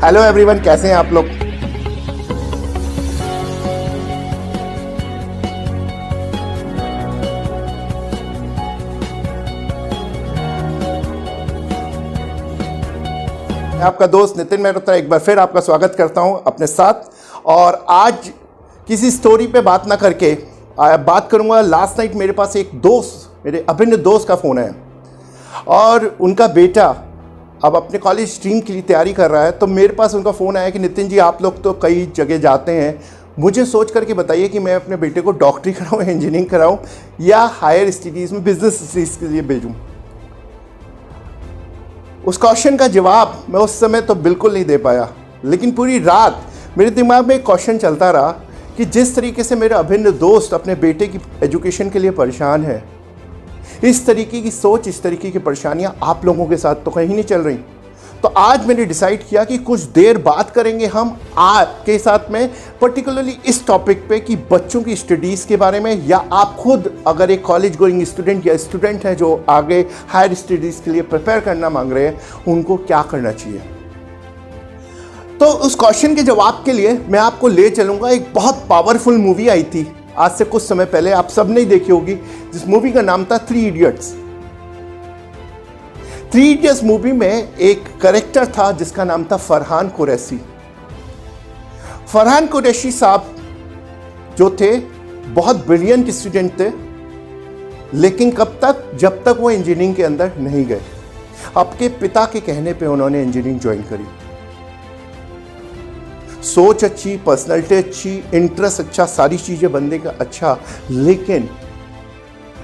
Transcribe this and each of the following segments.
Hello everyone, कैसे हैं आप लोग। मैं आपका दोस्त नितिन मेहता एक बार फिर आपका स्वागत करता हूं अपने साथ। और आज किसी स्टोरी पे बात ना करके बात करूंगा। लास्ट नाइट मेरे पास एक दोस्त, मेरे अभिन्न दोस्त का फ़ोन है और उनका बेटा अब अपने कॉलेज स्ट्रीम के लिए तैयारी कर रहा है। तो मेरे पास उनका फ़ोन आया कि नितिन जी, आप लोग तो कई जगह जाते हैं, मुझे सोच करके बताइए कि मैं अपने बेटे को डॉक्टरी कराऊँ, इंजीनियरिंग कराऊँ या हायर स्टडीज़ में बिजनेस स्टडीज़ के लिए भेजूँ। उस क्वेश्चन का जवाब मैं उस समय तो बिल्कुल नहीं दे पाया, लेकिन पूरी रात मेरे दिमाग में एक क्वेश्चन चलता रहा कि जिस तरीके से मेरा अभिन्न दोस्त अपने बेटे की एजुकेशन के लिए परेशान है, इस तरीके की सोच, इस तरीके की परेशानियां आप लोगों के साथ तो कहीं नहीं चल रही। तो आज मैंने डिसाइड किया कि कुछ देर बात करेंगे हम आपके साथ में पर्टिकुलरली इस टॉपिक पे कि बच्चों की स्टडीज़ के बारे में, या आप खुद अगर एक कॉलेज गोइंग स्टूडेंट या स्टूडेंट हैं जो आगे हायर स्टडीज़ के लिए प्रिपेयर करना मांग रहे हैं, उनको क्या करना चाहिए। तो उस क्वेश्चन के जवाब के लिए मैं आपको ले चलूँगा। एक बहुत पावरफुल मूवी आई थी आज से कुछ समय पहले, आप सब ने देखी होगी, जिस मूवी का नाम था 3 इडियट्स। 3 इडियट्स मूवी में एक कैरेक्टर था जिसका नाम था फरहान कुरैशी। फरहान कुरैशी साहब जो थे बहुत ब्रिलियंट स्टूडेंट थे, लेकिन कब तक, जब तक वो इंजीनियरिंग के अंदर नहीं गए। आपके पिता के कहने पे उन्होंने इंजीनियरिंग ज्वाइन करी। सोच अच्छी, पर्सनैलिटी अच्छी, इंटरेस्ट अच्छा, सारी चीज़ें बंदे का अच्छा, लेकिन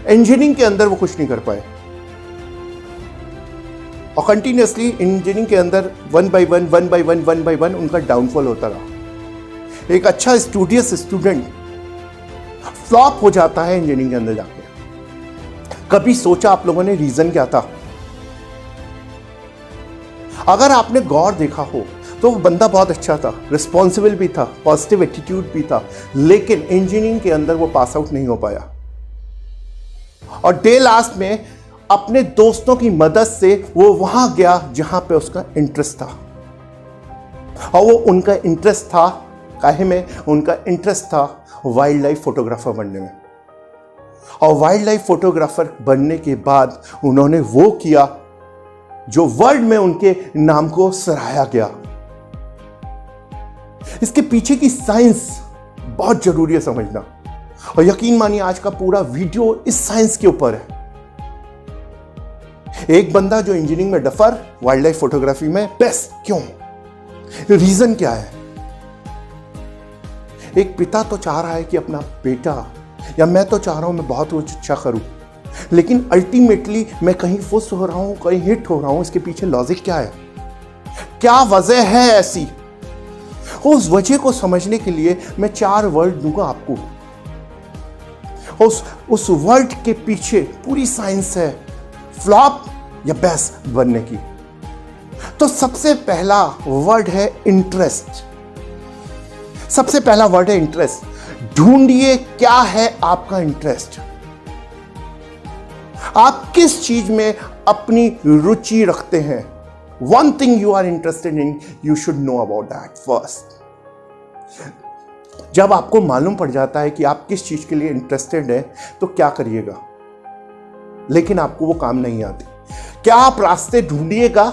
इंजीनियरिंग के अंदर वो कुछ नहीं कर पाए। और कंटिन्यूसली इंजीनियरिंग के अंदर वन बाय वन उनका डाउनफॉल होता रहा। एक अच्छा स्टूडियस स्टूडेंट फ्लॉप हो जाता है इंजीनियरिंग के अंदर जाके। कभी सोचा आप लोगों ने रीजन क्या था? अगर आपने गौर देखा हो तो वो बंदा बहुत अच्छा था, रिस्पॉन्सिबल भी था, पॉजिटिव एटीट्यूड भी था, लेकिन इंजीनियरिंग के अंदर वो पास आउट नहीं हो पाया। और डे लास्ट में अपने दोस्तों की मदद से वो वहां गया जहां पे उसका इंटरेस्ट था। और वो उनका इंटरेस्ट था काहे में? उनका इंटरेस्ट था वाइल्ड लाइफ फोटोग्राफर बनने में। और वाइल्ड लाइफ फोटोग्राफर बनने के बाद उन्होंने वो किया जो वर्ल्ड में उनके नाम को सराहा गया। इसके पीछे की साइंस बहुत जरूरी है समझना, और यकीन मानिए आज का पूरा वीडियो इस साइंस के ऊपर है। एक बंदा जो इंजीनियरिंग में डफर, वाइल्ड लाइफ फोटोग्राफी में बेस्ट, क्यों? रीजन क्या है? एक पिता तो चाह रहा है कि अपना बेटा, या मैं तो चाह रहा हूं मैं बहुत कुछ अच्छा करूं, लेकिन अल्टीमेटली मैं कहीं फुस हो रहा हूं, कहीं हिट हो रहा हूं। इसके पीछे लॉजिक क्या है? क्या वजह है ऐसी? उस वजह को समझने के लिए मैं 4 वर्ड दूंगा आपको। उस वर्ड के पीछे पूरी साइंस है फ्लॉप या बेस्ट बनने की। तो सबसे पहला वर्ड है इंटरेस्ट। सबसे पहला वर्ड है इंटरेस्ट। ढूंढिए क्या है आपका इंटरेस्ट। आप किस चीज में अपनी रुचि रखते हैं? One thing you are interested in, you should know about that first. जब आपको मालूम पड़ जाता है कि आप किस चीज के लिए इंटरेस्टेड हैं, तो क्या करिएगा? लेकिन आपको वो काम नहीं आती। क्या आप रास्ते ढूंढिएगा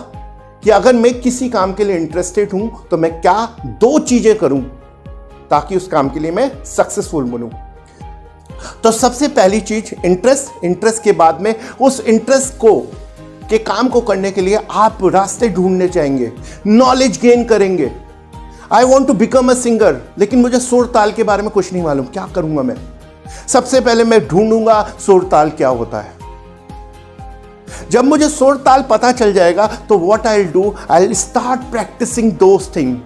कि अगर मैं किसी काम के लिए इंटरेस्टेड हूं तो मैं क्या 2 चीजें करूं ताकि उस काम के लिए मैं सक्सेसफुल बनूं। तो सबसे पहली चीज इंटरेस्ट। इंटरेस्ट के बाद में उस इंटरेस्ट को के काम को करने के लिए आप रास्ते ढूंढने चाहेंगे, नॉलेज गेन करेंगे। I want to become a singer, लेकिन मुझे सुर ताल के बारे में कुछ नहीं मालूम, क्या करूंगा मैं? सबसे पहले मैं ढूंढूंगा सुर ताल क्या होता है। जब मुझे सुर ताल पता चल जाएगा तो what I will do, I will start practising those thing.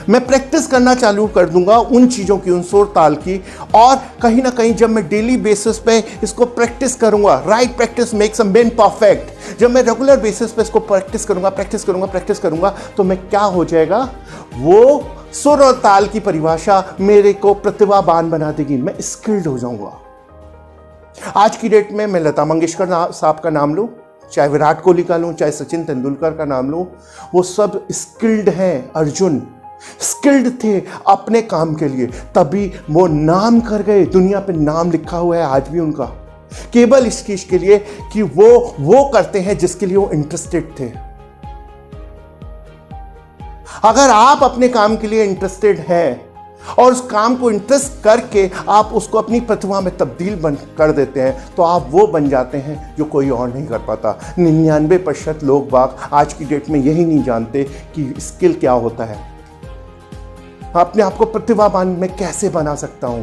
मैं प्रैक्टिस करना चालू कर दूंगा उन चीज़ों की, उन सुर ताल की। और कहीं ना कहीं जब मैं डेली बेसिस पे इसको प्रैक्टिस करूंगा, right practice makes a man perfect, जब मैं रेगुलर बेसिस पे इसको प्रैक्टिस करूंगा तो मैं क्या हो जाएगा, वो सुर और ताल की परिभाषा मेरे को प्रतिभावान बना देगी, मैं स्किल्ड हो जाऊंगा। आज की डेट में मैं लता मंगेशकर साहब का नाम लूं, चाहे विराट कोहली का लूँ, चाहे सचिन तेंदुलकर का नाम लूँ, वो सब स्किल्ड हैं। अर्जुन स्किल्ड थे अपने काम के लिए, तभी वो नाम कर गए। दुनिया पे नाम लिखा हुआ है आज भी उनका, केवल इस चीज के लिए कि वो करते हैं जिसके लिए वो इंटरेस्टेड थे। अगर आप अपने काम के लिए इंटरेस्टेड हैं और उस काम को इंटरेस्ट करके आप उसको अपनी प्रतिभा में तब्दील कर देते हैं, तो आप वो बन जाते हैं जो कोई और नहीं कर पाता। 99% लोग बाग आज की डेट में यही नहीं जानते कि स्किल क्या होता है। अपने आप को प्रतिभावान मैं कैसे बना सकता हूं?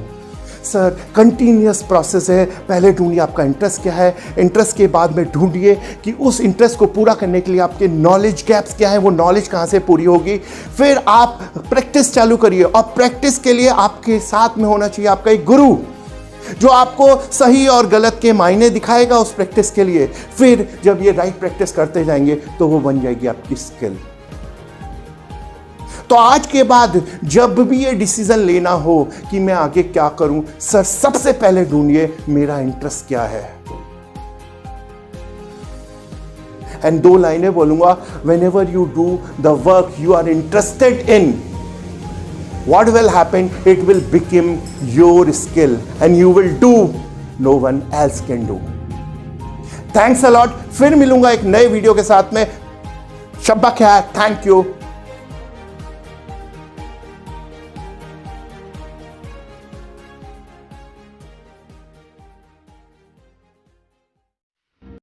सर, कंटिन्यूअस प्रोसेस है। पहले ढूंढिए आपका इंटरेस्ट क्या है, इंटरेस्ट के बाद में ढूंढिए कि उस इंटरेस्ट को पूरा करने के लिए आपके नॉलेज गैप्स क्या है, वो नॉलेज कहाँ से पूरी होगी। फिर आप प्रैक्टिस चालू करिए, और प्रैक्टिस के लिए आपके साथ में होना चाहिए आपका एक गुरु, जो आपको सही और गलत के मायने दिखाएगा उस प्रैक्टिस के लिए। फिर जब ये राइट प्रैक्टिस करते जाएंगे तो वो बन जाएगी आपकी स्किल। तो आज के बाद जब भी ये डिसीजन लेना हो कि मैं आगे क्या करूं, सर सबसे पहले ढूंढिए मेरा इंटरेस्ट क्या है। एंड 2 लाइनें बोलूंगा, whenever you do the work you are interested in, what will happen? It will become your skill and you will do no one else can do. Thanks a lot. फिर मिलूंगा एक नए video के साथ में। शब्बा खैर, थैंक यू।